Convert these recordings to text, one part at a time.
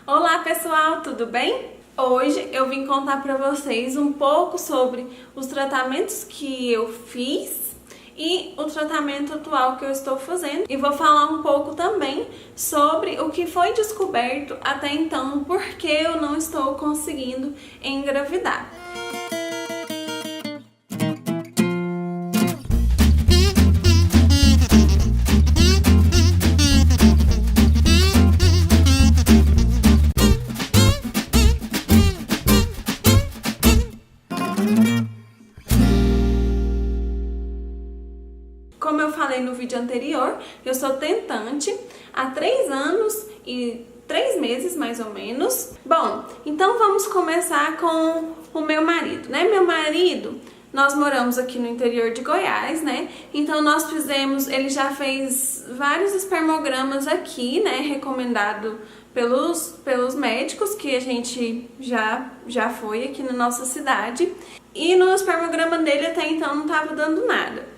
Olá pessoal, tudo bem? Hoje eu vim contar para vocês um pouco sobre os tratamentos que eu fiz e o tratamento atual que eu estou fazendo, e vou falar um pouco também sobre o que foi descoberto até então, porque eu não estou conseguindo engravidar. Como eu falei no vídeo anterior, eu sou tentante há 3 anos e 3 meses, mais ou menos. Bom, então vamos começar com o meu marido, né? Meu marido, nós moramos aqui no interior de Goiás, né? Então nós fizemos, ele já fez vários espermogramas aqui, né? Recomendado pelos médicos que a gente já foi aqui na nossa cidade. E no espermograma dele até então não estava dando nada.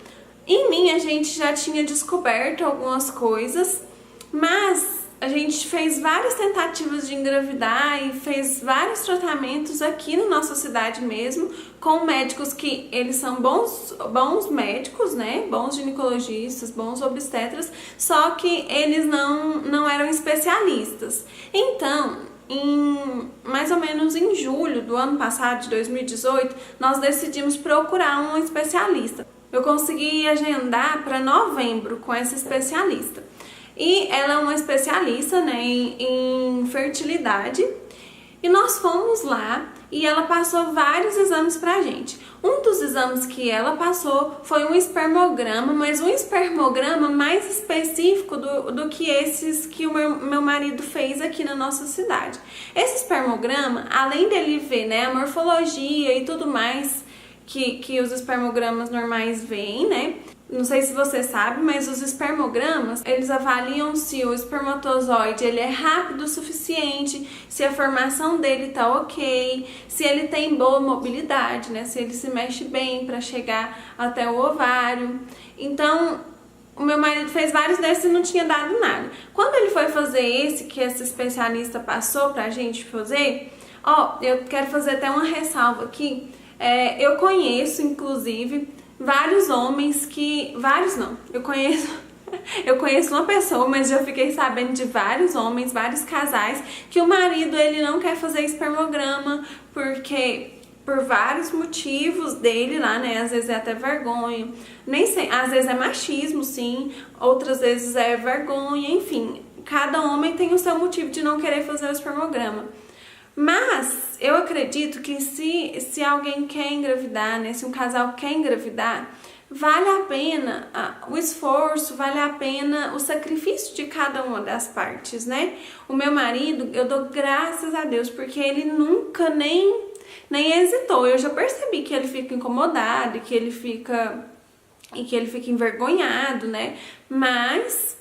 Em mim a gente já tinha descoberto algumas coisas, mas a gente fez várias tentativas de engravidar e fez vários tratamentos aqui na nossa cidade mesmo, com médicos que eles são bons médicos, né? Bons ginecologistas, bons obstetras, só que eles não eram especialistas. Então, mais ou menos em julho do ano passado, de 2018, nós decidimos procurar um especialista. Eu consegui agendar para novembro com essa especialista. E ela é uma especialista, né, em fertilidade. E nós fomos lá e ela passou vários exames pra gente. Um dos exames que ela passou foi um espermograma, mas um espermograma mais específico do que esses que o meu marido fez aqui na nossa cidade. Esse espermograma, além dele ver, né, a morfologia e tudo mais que os espermogramas normais veem, né? Não sei se você sabe, mas os espermogramas, eles avaliam se o espermatozoide ele é rápido o suficiente, se a formação dele tá ok, se ele tem boa mobilidade, né? Se ele se mexe bem para chegar até o ovário. Então, o meu marido fez vários desses e não tinha dado nada. Quando ele foi fazer esse que essa especialista passou pra gente fazer, eu quero fazer até uma ressalva aqui. Eu conheço, inclusive, vários homens que... Vários não, eu conheço uma pessoa, mas já fiquei sabendo de vários homens, vários casais, que o marido ele não quer fazer espermograma porque... por vários motivos dele lá, né? Às vezes é até vergonha, nem sei, às vezes é machismo, sim, outras vezes é vergonha, enfim. Cada homem tem o seu motivo de não querer fazer o espermograma. Mas eu acredito que se alguém quer engravidar, né, se um casal quer engravidar, vale a pena o esforço, vale a pena o sacrifício de cada uma das partes, né? O meu marido, eu dou graças a Deus, porque ele nunca nem hesitou. Eu já percebi que ele fica incomodado e que ele fica envergonhado, né? Mas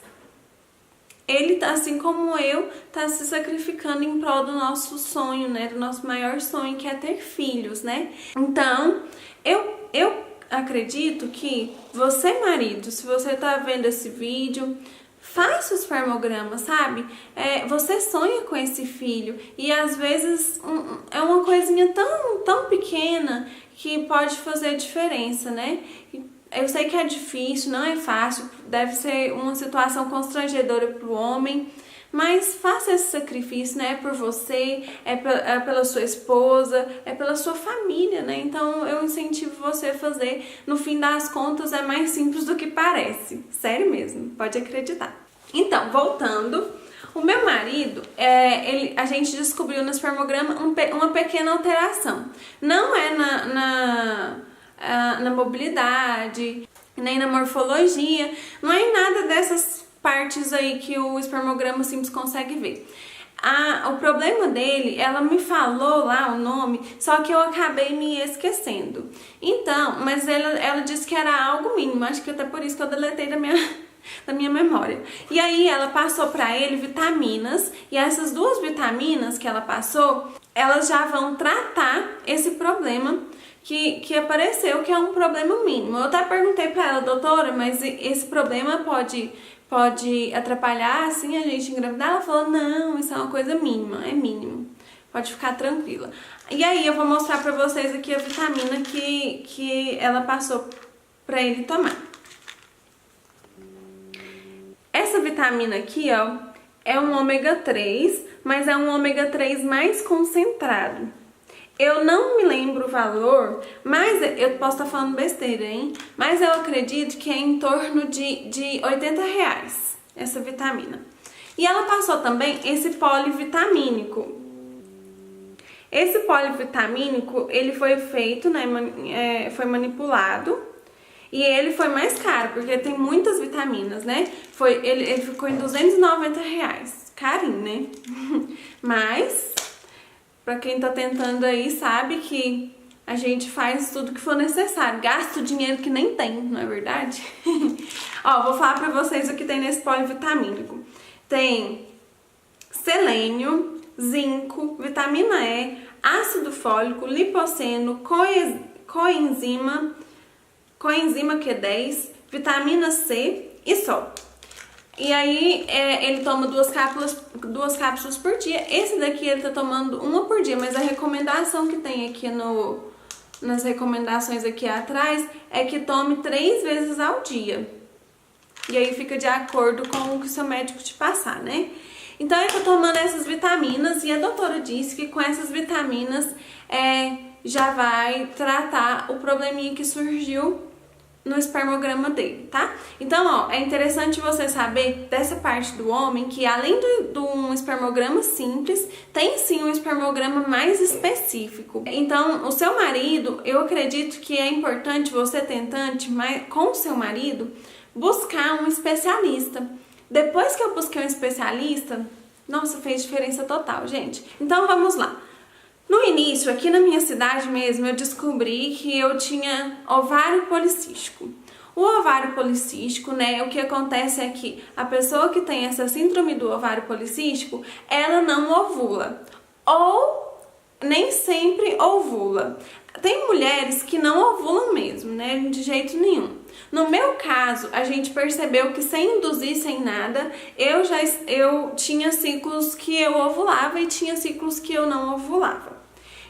ele, assim como eu, tá se sacrificando em prol do nosso sonho, né? Do nosso maior sonho, que é ter filhos, né? Então, eu acredito que você, marido, se você tá vendo esse vídeo, faça o espermograma, sabe? Você sonha com esse filho e às vezes é uma coisinha tão pequena que pode fazer diferença, né? Eu sei que é difícil, não é fácil, deve ser uma situação constrangedora para o homem, mas faça esse sacrifício, né? É por você, é pela sua esposa, é pela sua família, né? Então eu incentivo você a fazer. No fim das contas é mais simples do que parece, sério mesmo, pode acreditar. Então, voltando, o meu marido, a gente descobriu no espermograma uma pequena alteração. Não é na mobilidade, nem na morfologia, não é em nada dessas partes aí que o espermograma simples consegue ver. O problema dele, ela me falou lá o nome, só que eu acabei me esquecendo. Então, mas ela disse que era algo mínimo, acho que até por isso que eu deletei da minha memória. E aí ela passou pra ele vitaminas, e essas 2 vitaminas que ela passou, elas já vão tratar esse problema que apareceu, que é um problema mínimo. Eu até perguntei pra ela, doutora, mas esse problema pode atrapalhar, assim, a gente engravidar. Ela falou, não, isso é uma coisa mínima, é mínimo. Pode ficar tranquila. E aí eu vou mostrar pra vocês aqui a vitamina que ela passou pra ele tomar. Essa vitamina aqui, ó, é um ômega 3, mas é um ômega 3 mais concentrado. Eu não me lembro o valor, mas eu posso estar falando besteira, hein? Mas eu acredito que é em torno de R$80 essa vitamina. E ela passou também esse polivitamínico. Esse polivitamínico, ele foi feito, né, foi manipulado e ele foi mais caro, porque tem muitas vitaminas, né? Ele ficou em R$290, carinho, né? Mas, pra quem tá tentando aí, sabe que a gente faz tudo que for necessário, gasta o dinheiro que nem tem, não é verdade? Ó, vou falar pra vocês o que tem nesse polivitamínico. Tem selênio, zinco, vitamina E, ácido fólico, lipoceno, coenzima Q10, vitamina C e sol. E aí ele toma duas cápsulas por dia. Esse daqui ele tá tomando uma por dia, mas a recomendação que tem aqui nas recomendações aqui atrás é que tome 3 vezes ao dia. E aí fica de acordo com o que o seu médico te passar, né? Então eu tô tomando essas vitaminas e a doutora disse que com essas vitaminas já vai tratar o probleminha que surgiu no espermograma dele, tá? Então, ó, é interessante você saber dessa parte do homem que além de um espermograma simples, tem sim um espermograma mais específico. Então, o seu marido, eu acredito que é importante você tentante, com o seu marido, buscar um especialista. Depois que eu busquei um especialista, nossa, fez diferença total, gente. Então vamos lá. No início, aqui na minha cidade mesmo, eu descobri que eu tinha ovário policístico. O ovário policístico, né, o que acontece é que a pessoa que tem essa síndrome do ovário policístico, ela não ovula. Ou nem sempre ovula. Tem mulheres que não ovulam mesmo, né, de jeito nenhum. No meu caso, a gente percebeu que sem induzir, sem nada, eu tinha ciclos que eu ovulava e tinha ciclos que eu não ovulava.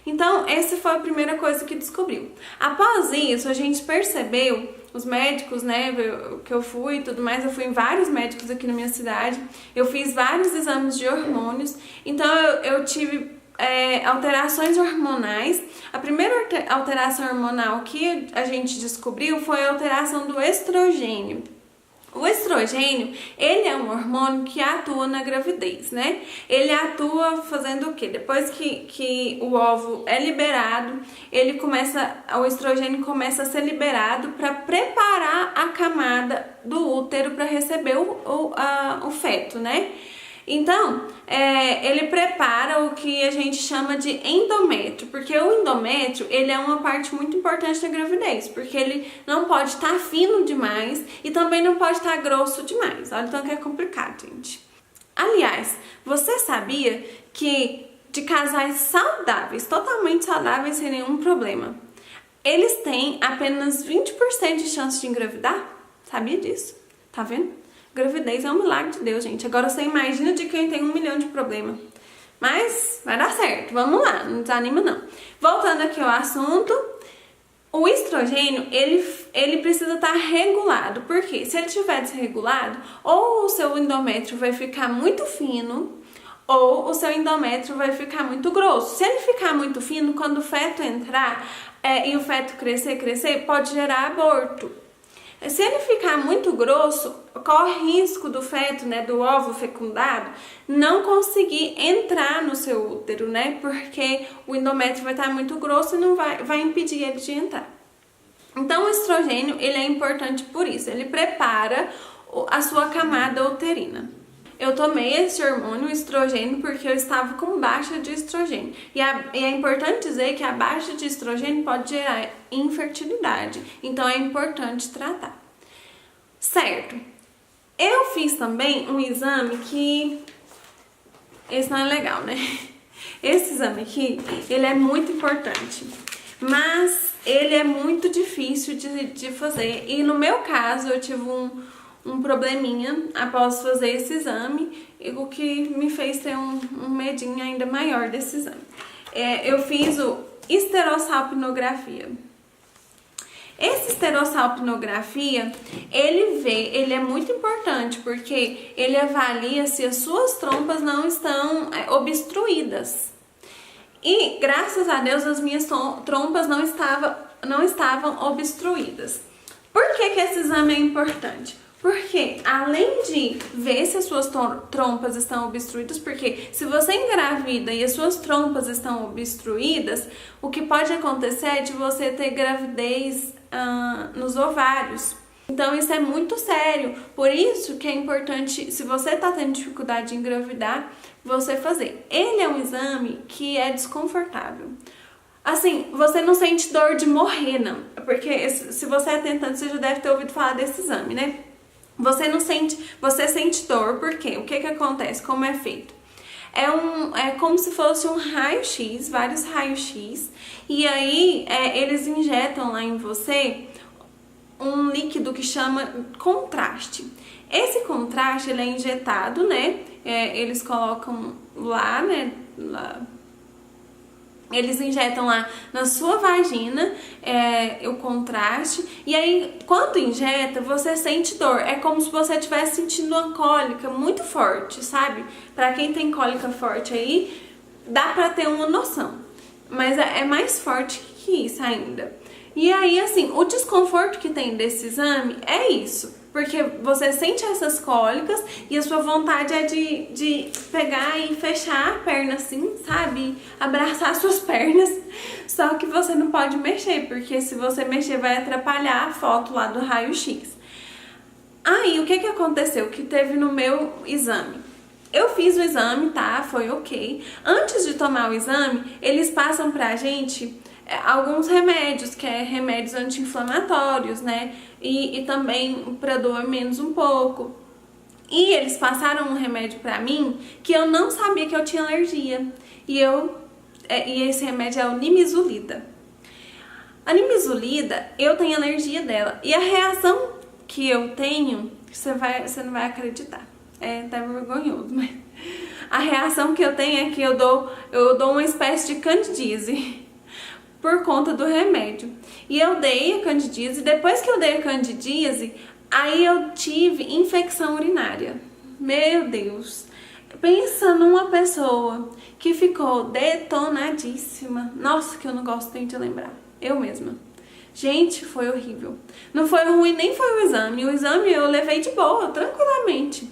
Então, essa foi a primeira coisa que descobriu. Após isso, a gente percebeu, os médicos, né, que eu fui e tudo mais, eu fui em vários médicos aqui na minha cidade, eu fiz vários exames de hormônios, então eu tive alterações hormonais. A primeira alteração hormonal que a gente descobriu foi a alteração do estrogênio. O estrogênio, ele é um hormônio que atua na gravidez, né? Ele atua fazendo o quê? Depois que o óvulo é liberado, o estrogênio começa a ser liberado para preparar a camada do útero para receber o feto, né? Então, ele prepara o que a gente chama de endométrio, porque o endométrio, ele é uma parte muito importante da gravidez, porque ele não pode estar fino demais e também não pode estar grosso demais. Olha, então que é complicado, gente. Aliás, você sabia que de casais saudáveis, totalmente saudáveis, sem nenhum problema, eles têm apenas 20% de chance de engravidar? Sabia disso? Tá vendo? Gravidez é um milagre de Deus, gente. Agora você imagina de quem tem 1 milhão de problemas. Mas vai dar certo, vamos lá, não desanima não. Voltando aqui ao assunto, o estrogênio, ele precisa estar regulado. Por quê? Se ele estiver desregulado, ou o seu endométrio vai ficar muito fino, ou o seu endométrio vai ficar muito grosso. Se ele ficar muito fino, quando o feto entrar e o feto crescer, pode gerar aborto. Se ele ficar muito grosso, corre risco do feto, né, do óvulo fecundado, não conseguir entrar no seu útero, né, porque o endométrio vai estar muito grosso e não vai impedir ele de entrar. Então o estrogênio, ele é importante por isso, ele prepara a sua camada uterina. Eu tomei esse hormônio, o estrogênio, porque eu estava com baixa de estrogênio. E é importante dizer que a baixa de estrogênio pode gerar infertilidade. Então é importante tratar. Certo. Eu fiz também um exame que... Esse não é legal, né? Esse exame aqui, ele é muito importante. Mas ele é muito difícil de fazer. E no meu caso, eu tive um probleminha após fazer esse exame, o que me fez ter um medinho ainda maior desse exame. Eu fiz o esterossalpinografia. Esse esterossalpinografia, ele é muito importante porque ele avalia se as suas trompas não estão obstruídas. E graças a Deus as minhas trompas não estavam obstruídas. Por que esse exame é importante? Porque além de ver se as suas trompas estão obstruídas, porque se você engravida e as suas trompas estão obstruídas, o que pode acontecer é de você ter gravidez nos ovários. Então isso é muito sério, por isso que é importante, se você está tendo dificuldade de engravidar, você fazer. Ele é um exame que é desconfortável. Assim, você não sente dor de morrer, não. Porque se você é tentante, você já deve ter ouvido falar desse exame, né? Você sente dor, por quê? O que acontece? Como é feito? É como se fosse um raio-x, vários raios-x, e aí eles injetam lá em você um líquido que chama contraste. Esse contraste, ele é injetado, né? Eles colocam lá, né? Eles injetam lá na sua vagina o contraste, e aí quando injeta você sente dor, é como se você estivesse sentindo uma cólica muito forte, sabe? Pra quem tem cólica forte aí, dá pra ter uma noção, mas é mais forte que isso ainda. E aí assim, o desconforto que tem desse exame é isso, porque você sente essas cólicas e a sua vontade é de pegar e fechar a perna assim, sabe? Abraçar suas pernas, só que você não pode mexer, porque se você mexer vai atrapalhar a foto lá do raio-x. Aí, o que aconteceu? Que teve no meu exame? Eu fiz o exame, tá? Foi ok. Antes de tomar o exame, eles passam pra gente alguns remédios, que é remédios anti-inflamatórios, né? E também para doer menos um pouco. E eles passaram um remédio pra mim que eu não sabia que eu tinha alergia. E esse remédio é o Nimesulida. A Nimesulida, eu tenho alergia dela. E a reação que eu tenho, você não vai acreditar. É até vergonhoso, mas a reação que eu tenho é que eu dou uma espécie de candidíase por conta do remédio. E eu dei a candidíase, depois que eu dei a candidíase, aí eu tive infecção urinária. Meu Deus! Pensa numa pessoa que ficou detonadíssima. Nossa, que eu não gosto nem de lembrar. Eu mesma. Gente, foi horrível. Não foi ruim, nem foi o exame. O exame eu levei de boa, tranquilamente.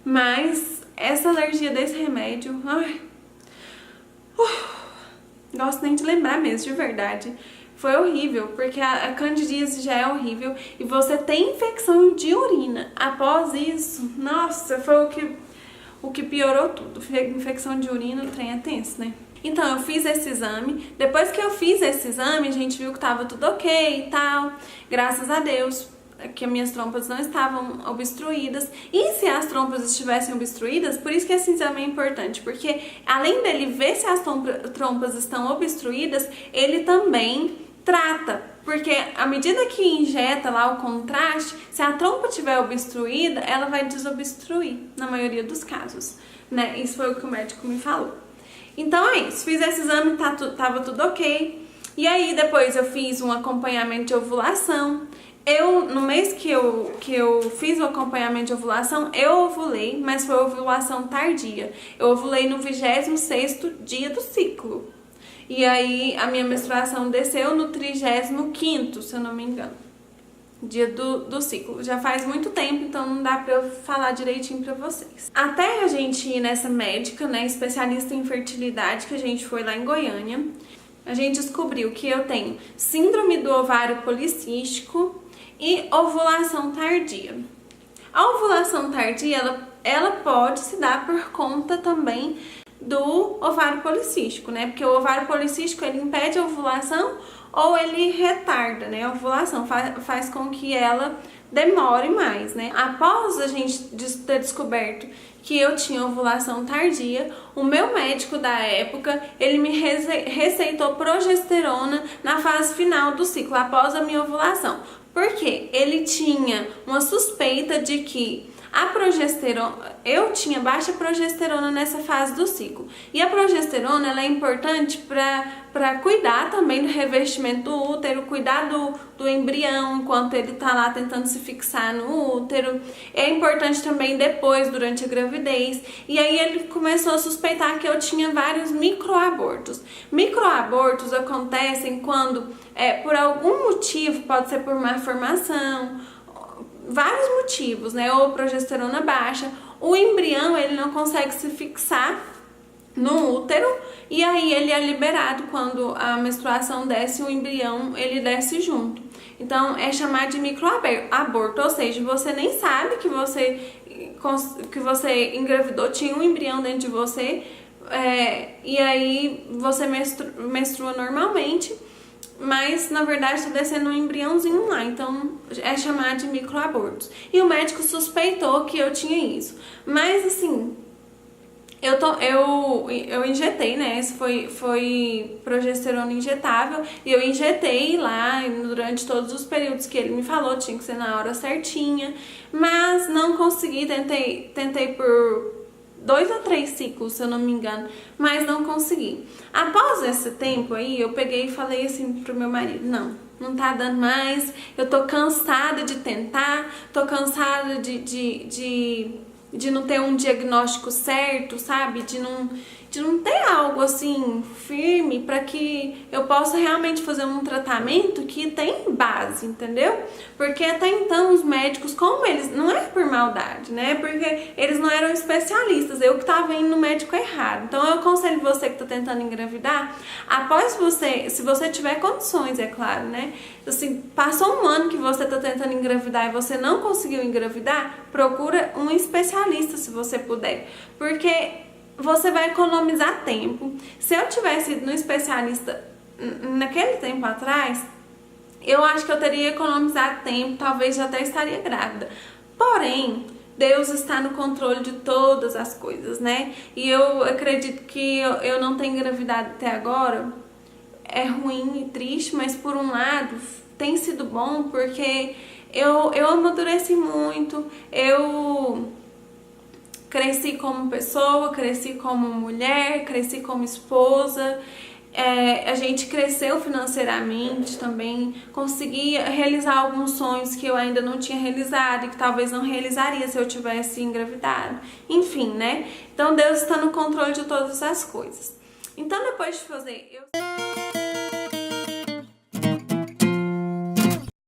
Mas essa alergia desse remédio... Ai, gosto nem de lembrar mesmo, de verdade. Foi horrível, porque a candidíase já é horrível e você tem infecção de urina. Após isso, nossa, foi o que piorou tudo. Infecção de urina, o trem é tenso, né? Então, eu fiz esse exame. Depois que eu fiz esse exame, a gente viu que tava tudo ok e tal. Graças a Deus, que as minhas trompas não estavam obstruídas. E se as trompas estivessem obstruídas, por isso que esse exame é importante, porque além dele ver se as trompas estão obstruídas, ele também trata, porque à medida que injeta lá o contraste, se a trompa estiver obstruída, ela vai desobstruir, na maioria dos casos, né? Isso foi o que o médico me falou. Então é isso, fiz esse exame, tava tudo ok. E aí depois eu fiz um acompanhamento de ovulação. No mês que eu fiz o acompanhamento de ovulação, eu ovulei, mas foi ovulação tardia. Eu ovulei no 26º dia do ciclo. E aí a minha menstruação desceu no 35º, se eu não me engano, dia do ciclo. Já faz muito tempo, então não dá pra eu falar direitinho pra vocês. Até a gente ir nessa médica, né, especialista em fertilidade, que a gente foi lá em Goiânia, a gente descobriu que eu tenho síndrome do ovário policístico e ovulação tardia. A ovulação tardia, ela pode se dar por conta também do ovário policístico, né? Porque o ovário policístico, ele impede a ovulação ou ele retarda, né? A ovulação faz com que ela demore mais, né? Após a gente ter descoberto que eu tinha ovulação tardia, o meu médico da época, ele me receitou progesterona na fase final do ciclo, após a minha ovulação. Porque ele tinha uma suspeita de que a progesterona, eu tinha baixa progesterona nessa fase do ciclo. E a progesterona, ela é importante para cuidar também do revestimento do útero, cuidar do embrião enquanto ele tá lá tentando se fixar no útero. É importante também depois, durante a gravidez. E aí ele começou a suspeitar que eu tinha vários microabortos. Microabortos acontecem quando, por algum motivo, pode ser por má formação, vários motivos, né? Ou progesterona baixa, o embrião ele não consegue se fixar no útero e aí ele é liberado quando a menstruação desce, o embrião ele desce junto. Então é chamado de microaborto, ou seja, você nem sabe que você engravidou, tinha um embrião dentro de você, e aí você menstrua normalmente, mas na verdade está descendo um embriãozinho lá, então é chamado de microabortos. E o médico suspeitou que eu tinha isso, mas assim, eu injetei, né? Esse foi progesterona injetável e eu injetei lá durante todos os períodos que ele me falou, tinha que ser na hora certinha, mas não consegui, tentei por 2 ou 3 ciclos, se eu não me engano, mas não consegui. Após esse tempo aí, eu peguei e falei assim pro meu marido, não tá dando mais, eu tô cansada de tentar, tô cansada de não ter um diagnóstico certo, sabe? De não ter algo assim firme para que eu possa realmente fazer um tratamento que tem base, entendeu? Porque até então os médicos, como eles, não é por maldade, né? Porque eles não eram especialistas, eu que tava indo no médico errado. Então eu aconselho você que tá tentando engravidar, se você tiver condições, é claro, né? Assim, passou um ano que você tá tentando engravidar e você não conseguiu engravidar, procura um especialista se você puder, porque você vai economizar tempo. Se eu tivesse ido no especialista naquele tempo atrás, eu acho que eu teria economizado tempo, talvez já até estaria grávida. Porém, Deus está no controle de todas as coisas, né? E eu acredito que eu não tenho engravidado até agora. É ruim e triste, mas por um lado tem sido bom porque eu amadureci muito, eu cresci como pessoa, cresci como mulher, cresci como esposa, a gente cresceu financeiramente também, consegui realizar alguns sonhos que eu ainda não tinha realizado e que talvez não realizaria se eu tivesse engravidado. Enfim, né? Então Deus está no controle de todas as coisas. Então depois de fazer...